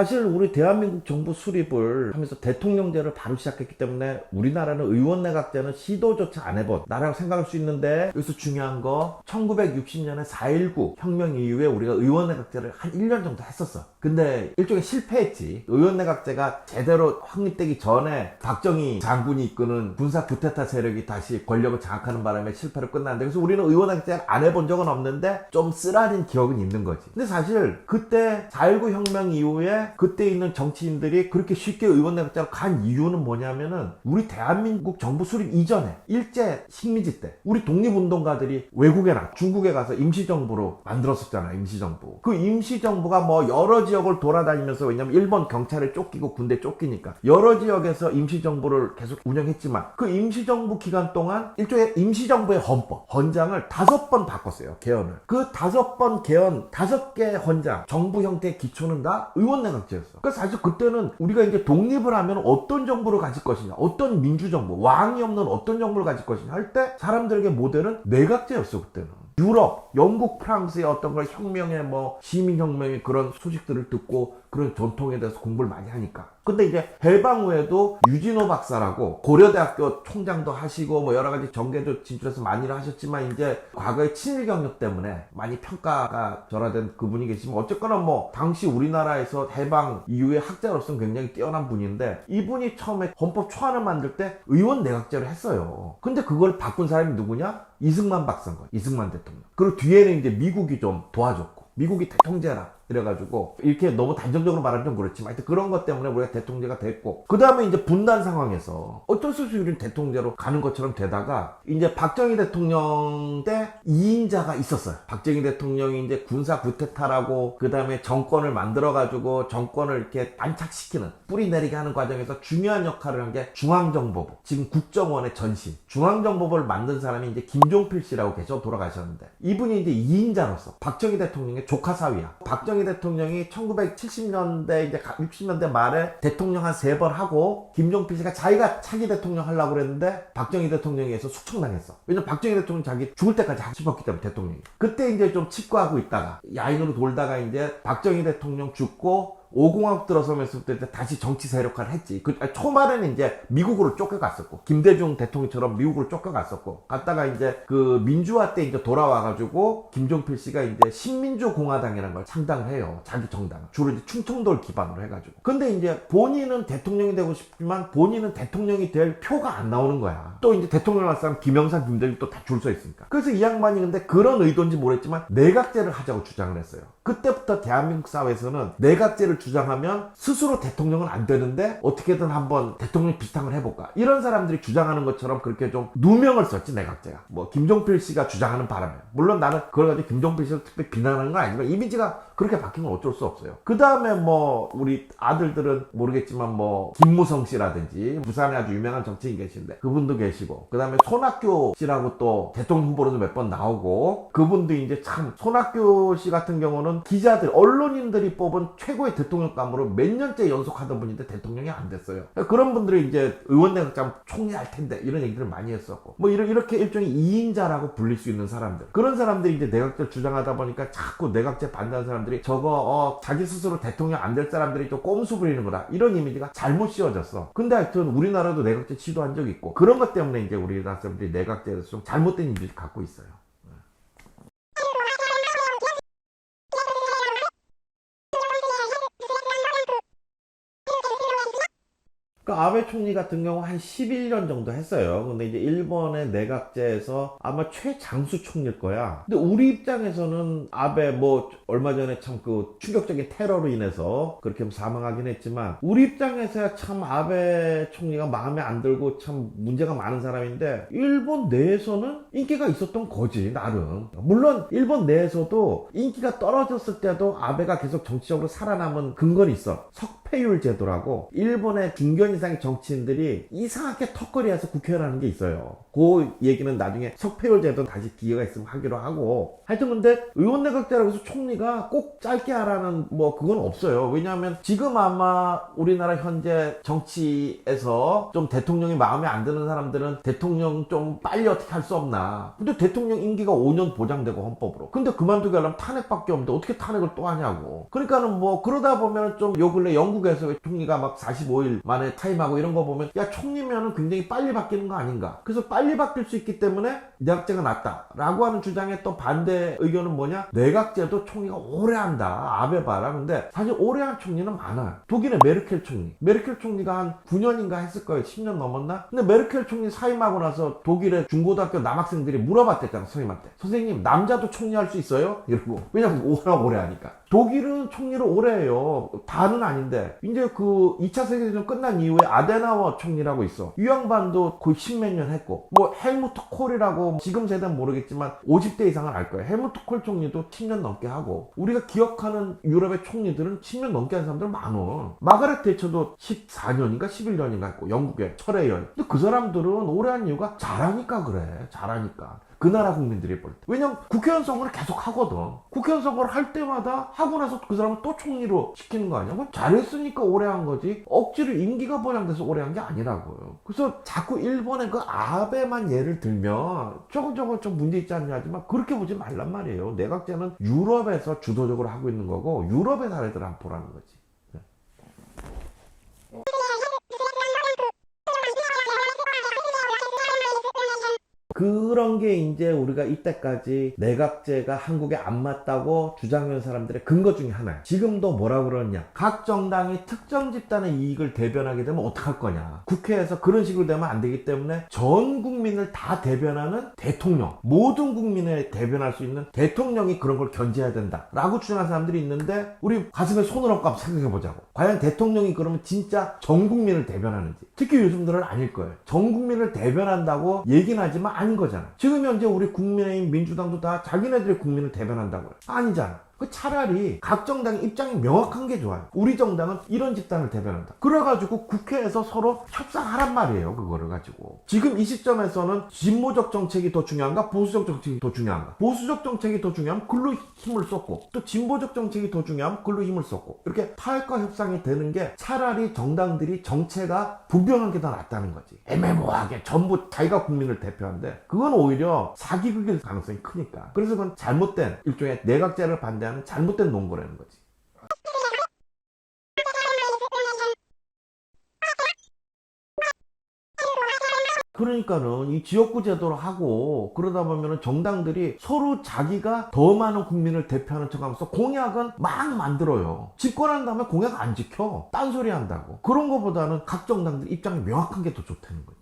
사실 우리 대한민국 정부 수립을 하면서 대통령제를 바로 시작했기 때문에 우리나라는 의원내각제는 시도조차 안 해본 나라라고 생각할 수 있는데, 여기서 중요한 거 1960년에 4.19 혁명 이후에 우리가 의원내각제를 한 1년 정도 했었어. 근데 일종의 실패했지. 의원내각제가 제대로 확립되기 전에 박정희 장군이 이끄는 군사 쿠데타 세력이 다시 권력을 장악하는 바람에 실패로 끝났는데, 그래서 우리는 의원내각제를 안 해본 적은 없는데 좀 쓰라린 기억은 있는 거지. 근데 사실 그때 4.19 혁명 이후에 그때 있는 정치인들이 그렇게 쉽게 의원내각제로 간 이유는 뭐냐면은, 우리 대한민국 정부 수립 이전에 일제 식민지 때 우리 독립운동가들이 외국에 중국에 가서 임시정부로 만들었었잖아. 임시정부. 그 임시정부가 뭐 여러 지역을 돌아다니면서, 왜냐면 일본 경찰에 쫓기고 군대 쫓기니까 여러 지역에서 임시정부를 계속 운영했지만, 그 임시정부 기간 동안 일종의 임시정부의 헌장을 5번 바꿨어요. 개헌을. 그 5번 개헌, 5개 헌장, 정부 형태의 기초는 다 의원내각제였어. 그래서 사실 그때는 우리가 이제 독립을 하면 어떤 정부를 가질 것이냐, 어떤 민주정부, 왕이 없는 어떤 정부를 가질 것이냐 할 때 사람들에게 모델은 내각제였어. 그때는 유럽, 영국, 프랑스의 어떤 걸 혁명의 시민혁명의 그런 소식들을 듣고 그런 전통에 대해서 공부를 많이 하니까. 근데 이제 해방 후에도 유진호 박사라고 고려대학교 총장도 하시고 여러 가지 정계도 진출해서 많이 일 하셨지만, 이제 과거의 친일 경력 때문에 많이 평가가 절하된 그분이 계시면, 어쨌거나 당시 우리나라에서 해방 이후에 학자로서는 굉장히 뛰어난 분인데, 이분이 처음에 헌법 초안을 만들 때 의원 내각제를 했어요. 근데 그걸 바꾼 사람이 누구냐? 이승만 박사인 거예요. 이승만 대통령. 그리고 뒤에는 이제 미국이 좀 도와줬고, 미국이 대통제라 이래가지고, 이렇게 너무 단정적으로 말하면 좀 그렇지만 하여튼 그런 것 때문에 우리가 대통제가 됐고, 그 다음에 이제 분단 상황에서 어쩔 수 없이 우리는 대통제로 가는 것처럼 되다가, 이제 박정희 대통령 때 2인자가 있었어요. 박정희 대통령이 이제 군사 쿠데타라고 그 다음에 정권을 만들어가지고 정권을 이렇게 안착시키는, 뿌리 내리게 하는 과정에서 중요한 역할을 한 게 중앙정보부, 지금 국정원의 전신 중앙정보부를 만든 사람이 이제 김종필 씨라고 계셔 돌아가셨는데, 이분이 이제 2인자로서 박정희 대통령의 조카 사위야. 박정희 대통령이 1970년대 이제 60년대 말에 대통령 한 3번 하고, 김종필 씨가 자기가 차기 대통령 하려고 그랬는데 박정희 대통령에 의해서 숙청당했어. 왜냐면 박정희 대통령 자기 죽을 때까지 하고 싶었기 때문에, 대통령이. 그때 이제 좀 칩거하고 있다가 야인으로 돌다가 이제 박정희 대통령 죽고 5공화국 들어서면서 다시 정치 세력화를 했지. 초반에는 이제 미국으로 쫓겨갔었고, 김대중 대통령처럼 미국으로 쫓겨갔었고, 갔다가 이제 그 민주화 때 이제 돌아와가지고 김종필 씨가 이제 신민주공화당이라는 걸 창당을 해요. 자기 정당. 주로 이제 충청도를 기반으로 해가지고. 근데 이제 본인은 대통령이 되고 싶지만 본인은 대통령이 될 표가 안 나오는 거야. 또 이제 대통령 할 사람 김영삼, 김대중 또 다 줄 서 있으니까. 그래서 이 양반이 근데 그런 의도인지 모르겠지만 내각제를 하자고 주장을 했어요. 그때부터 대한민국 사회에서는 내각제를 주장하면 스스로 대통령은 안 되는데 어떻게든 한번 대통령 비슷한 걸 해볼까, 이런 사람들이 주장하는 것처럼 그렇게 좀 누명을 썼지, 내각제가. 김종필 씨가 주장하는 바람에. 물론 나는 그걸 가지고 김종필 씨를 특별히 비난하는 건 아니지만, 이미지가 그렇게 바뀐 건 어쩔 수 없어요. 그 다음에 우리 아들들은 모르겠지만 김무성 씨라든지, 부산에 아주 유명한 정치인 계신데 그분도 계시고, 그 다음에 손학규 씨라고 또 대통령 후보로도 몇 번 나오고, 그분도 이제 참, 손학규 씨 같은 경우는 기자들, 언론인들이 뽑은 최고의 대통령감으로 몇 년째 연속하던 분인데 대통령이 안 됐어요. 그런 분들이 이제 의원내각제 총리할 텐데 이런 얘기들을 많이 했었고, 이렇게 일종의 2인자라고 불릴 수 있는 사람들, 그런 사람들이 이제 내각제를 주장하다 보니까 자꾸 내각제 반대하는 사람들이 저거 자기 스스로 대통령 안 될 사람들이 좀 꼼수 부리는 거다, 이런 이미지가 잘못 씌워졌어. 근데 하여튼 우리나라도 내각제 시도한 적이 있고, 그런 것 때문에 이제 우리나라 사람들이 내각제에서 좀 잘못된 이미지를 갖고 있어요. 아베 총리 같은 경우 한 11년 정도 했어요. 근데 이제 일본의 내각제에서 아마 최장수 총리일 거야. 근데 우리 입장에서는 아베 얼마 전에 참 그 충격적인 테러로 인해서 그렇게 사망하긴 했지만, 우리 입장에서야 참 아베 총리가 마음에 안 들고 참 문제가 많은 사람인데, 일본 내에서는 인기가 있었던 거지, 나름. 물론 일본 내에서도 인기가 떨어졌을 때도 아베가 계속 정치적으로 살아남은 근거는 있어. 석패율 제도라고, 일본의 중견 중견 이상의 정치인들이 이상하게 턱걸이해서 국회의원 하는 게 있어요. 그 얘기는 나중에 석패율 제도 다시 기회가 있으면 하기로 하고. 하여튼 근데 의원 내각제라고 해서 총리가 꼭 짧게 하라는 뭐 그건 없어요. 왜냐하면 지금 아마 우리나라 현재 정치에서 좀 대통령이 마음에 안 드는 사람들은 대통령 좀 빨리 어떻게 할 수 없나. 근데 대통령 임기가 5년 보장되고 헌법으로. 근데 그만두게 하려면 탄핵밖에 없는데 어떻게 탄핵을 또 하냐고. 그러니까는 뭐 그러다 보면 좀 요 근래 영국에서 총리가 막 45일 만에 퇴임하고 이런 거 보면 야 총리면은 굉장히 빨리 바뀌는 거 아닌가. 그래서 빨리 바뀔 수 있기 때문에 내각제가 낫다라고 하는 주장에 또 반대 의견은 뭐냐? 내각제도 총리가 오래 한다. 아베 봐라. 근데 사실 오래 한 총리는 많아요. 독일의 메르켈 총리. 메르켈 총리가 한 9년인가 했을 거예요. 10년 넘었나? 근데 메르켈 총리 사임하고 나서 독일의 중고등학교 남학생들이 물어봤댔잖아. 선생님한테. 선생님 남자도 총리할 수 있어요? 이러고. 왜냐면 워낙 오래 하니까. 독일은 총리를 오래 해요. 반은 아닌데. 이제 그 2차 세계대전 끝난 이후에 아데나워 총리라고 있어. 이 양반도 거의 10몇 년 했고. 뭐 헬무트 콜이라고 지금 세대는 모르겠지만 50대 이상은 알 거예요. 헬무트 콜 총리도 10년 넘게 하고. 우리가 기억하는 유럽의 총리들은 10년 넘게 한 사람들 많어. 마가렛 대처도 14년인가 11년인가 했고. 영국의 철의 여인. 근데 그 사람들은 오래 한 이유가 잘하니까 그래. 잘하니까. 그 나라 국민들이 볼 때. 왜냐면 국회의원 선거를 계속 하거든. 국회의원 선거를 할 때마다 하고 나서 그 사람을 또 총리로 시키는 거 아니야? 그건 잘했으니까 오래 한 거지. 억지로 임기가 보장돼서 오래 한 게 아니라고요. 그래서 자꾸 일본의 그 아베만 예를 들면 저거 좀 문제 있지 않냐 하지만 그렇게 보지 말란 말이에요. 내각제는 유럽에서 주도적으로 하고 있는 거고 유럽의 사례들을 한번 보라는 거지. 그런 게 이제 우리가 이때까지 내각제가 한국에 안 맞다고 주장하는 사람들의 근거 중에 하나야. 지금도 뭐라 그러냐. 각 정당이 특정 집단의 이익을 대변하게 되면 어떡할 거냐. 국회에서 그런 식으로 되면 안 되기 때문에 전 국민을 다 대변하는 대통령, 모든 국민을 대변할 수 있는 대통령이 그런 걸 견제해야 된다 라고 주장하는 사람들이 있는데 우리 가슴에 손을 얹고 한번 생각해 보자고. 과연 대통령이 그러면 진짜 전 국민을 대변하는지. 특히 요즘들은 아닐 거예요. 전 국민을 대변한다고 얘기는 하지만 아닌 거잖아. 지금 현재 우리 국민의힘 민주당도 다 자기네들의 국민을 대변한다고요. 아니잖아. 그 차라리 각 정당의 입장이 명확한 게 좋아요. 우리 정당은 이런 집단을 대변한다. 그래가지고 국회에서 서로 협상하란 말이에요. 그거를 가지고. 지금 이 시점에서는 진보적 정책이 더 중요한가? 보수적 정책이 더 중요한가? 보수적 정책이 더 중요하면 글로 힘을 쏟고 또 진보적 정책이 더 중요하면 글로 힘을 쏟고 이렇게 타협과 협상이 되는 게 차라리 정당들이 정체가 분명한 게 더 낫다는 거지. 애매모호하게 전부 자기가 국민을 대표한데 그건 오히려 사기극일 가능성이 크니까. 그래서 그건 잘못된 일종의 내각제를 반대하는 잘못된 논거라는 거지. 그러니까는 이 지역구 제도를 하고 그러다 보면은 정당들이 서로 자기가 더 많은 국민을 대표하는 척 하면서 공약은 막 만들어요. 집권한 다음에 공약 안 지켜. 딴소리 한다고. 그런 거보다는 각 정당들 입장이 명확한 게 더 좋다는 거지.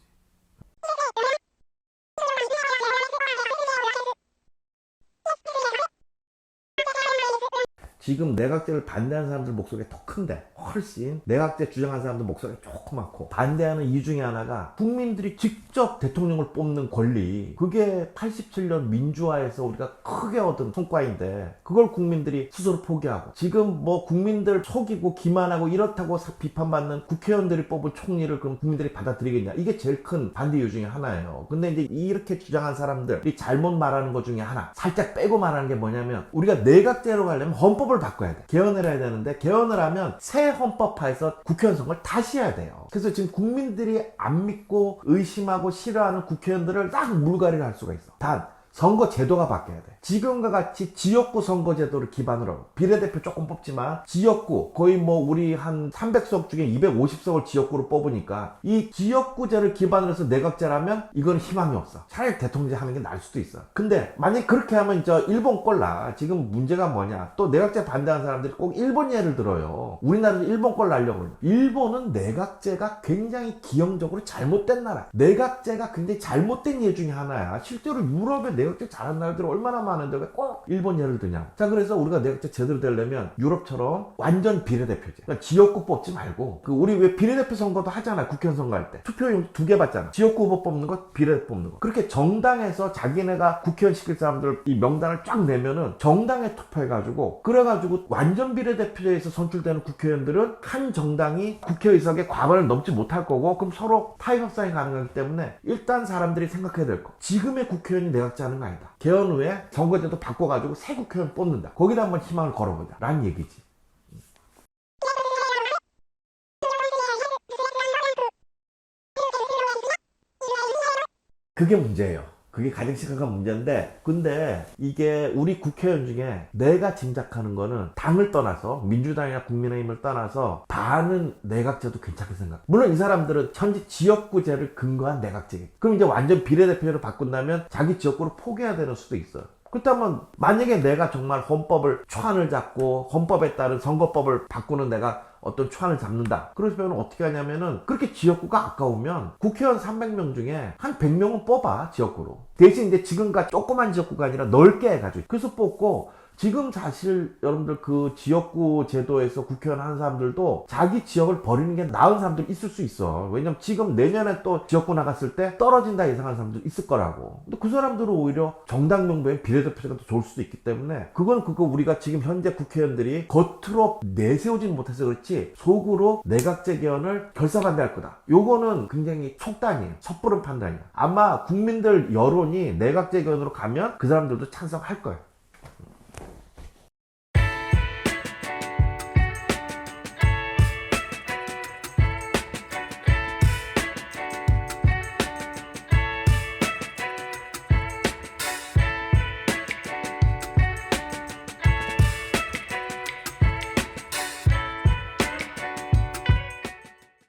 지금 내각제를 반대하는 사람들 목소리가 더 큰데 훨씬 내각제 주장하는 사람들 목소리가 조그맣고 반대하는 이유 중에 하나가 국민들이 직접 대통령을 뽑는 권리 그게 87년 민주화에서 우리가 크게 얻은 성과인데 그걸 국민들이 스스로 포기하고 지금 뭐 국민들 속이고 기만하고 이렇다고 비판받는 국회의원들이 뽑은 총리를 그럼 국민들이 받아들이겠냐 이게 제일 큰 반대 이유 중에 하나예요. 근데 이제 이렇게 주장한 사람들이 잘못 말하는 것 중에 하나 살짝 빼고 말하는 게 뭐냐면 우리가 내각제로 가려면 헌법을 바꿔야 돼. 개헌을 해야 되는데 개헌을 하면 새 헌법화해서 국회의원 선거를 다시 해야 돼요. 그래서 지금 국민들이 안 믿고 의심하고 싫어하는 국회의원들을 딱 물갈이를 할 수가 있어. 단 선거 제도가 바뀌어야 돼. 지금과 같이 지역구 선거 제도를 기반으로 비례대표 조금 뽑지만 지역구 거의 뭐 우리 한 300석 중에 250석을 지역구로 뽑으니까 이 지역구제를 기반으로 해서 내각제라면 이건 희망이 없어. 차라리 대통령제 하는 게 나을 수도 있어. 근데 만약에 그렇게 하면 저 일본 꼴나. 지금 문제가 뭐냐 또 내각제 반대하는 사람들이 꼭 일본 예를 들어요. 우리나라도 일본 꼴 나려고 그래요. 일본은 내각제가 굉장히 기형적으로 잘못된 나라. 내각제가 굉장히 잘못된 예 중에 하나야. 실제로 유럽의 내각제 잘하는 나라들이 얼마나 많은데 왜 꼭 일본 예를 드냐. 자, 그래서 우리가 내각제 제대로 되려면 유럽처럼 완전 비례대표제. 그러니까 지역구 뽑지 말고, 우리 왜 비례대표 선거도 하잖아. 국회의원 선거할 때. 투표용 2개 받잖아. 지역구 후보 뽑는 거, 비례대표 뽑는 거. 그렇게 정당에서 자기네가 국회의원 시킬 사람들 이 명단을 쫙 내면은 정당에 투표해가지고, 그래가지고 완전 비례대표제에서 선출되는 국회의원들은 한 정당이 국회의석의 과반을 넘지 못할 거고, 그럼 서로 타협 협상이 가능하기 때문에 일단 사람들이 생각해야 될 거. 지금의 국회의원이 내각제 하는 거 아니다. 개헌 후에 선거제도 바꿔가지고 새 국회의원 뽑는다. 거기다 한번 희망을 걸어보자. 라는 얘기지. 그게 문제예요. 그게 가장 심각한 문제인데, 근데 이게 우리 국회의원 중에 내가 짐작하는 거는 당을 떠나서, 민주당이나 국민의힘을 떠나서 반은 내각제도 괜찮게 생각. 물론 이 사람들은 현재 지역구제를 근거한 내각제겠지. 그럼 이제 완전 비례대표제로 바꾼다면 자기 지역구를 포기해야 되는 수도 있어요. 그렇다면 만약에 내가 정말 헌법을 초안을 잡고 헌법에 따른 선거법을 바꾸는 내가 어떤 초안을 잡는다. 그러면 어떻게 하냐면은, 그렇게 지역구가 아까우면 국회의원 300명 중에 한 100명은 뽑아, 지역구로. 대신 이제 지금과 조그만 지역구가 아니라 넓게 해가지고. 그래서 뽑고, 지금 사실 여러분들 그 지역구 제도에서 국회의원 하는 사람들도 자기 지역을 버리는 게 나은 사람들 있을 수 있어. 왜냐면 지금 내년에 또 지역구 나갔을 때 떨어진다 예상하는 사람들 있을 거라고. 근데 그 사람들은 오히려 정당 명부에 비례대표제가 더 좋을 수도 있기 때문에, 그건 우리가 지금 현재 국회의원들이 겉으로 내세우지는 못해서 그렇지 속으로 내각제 개헌을 결사반대할 거다. 요거는 굉장히 속단이에요. 섣부른 판단이에요. 아마 국민들 여론이 내각제 개헌으로 가면 그 사람들도 찬성할 거예요.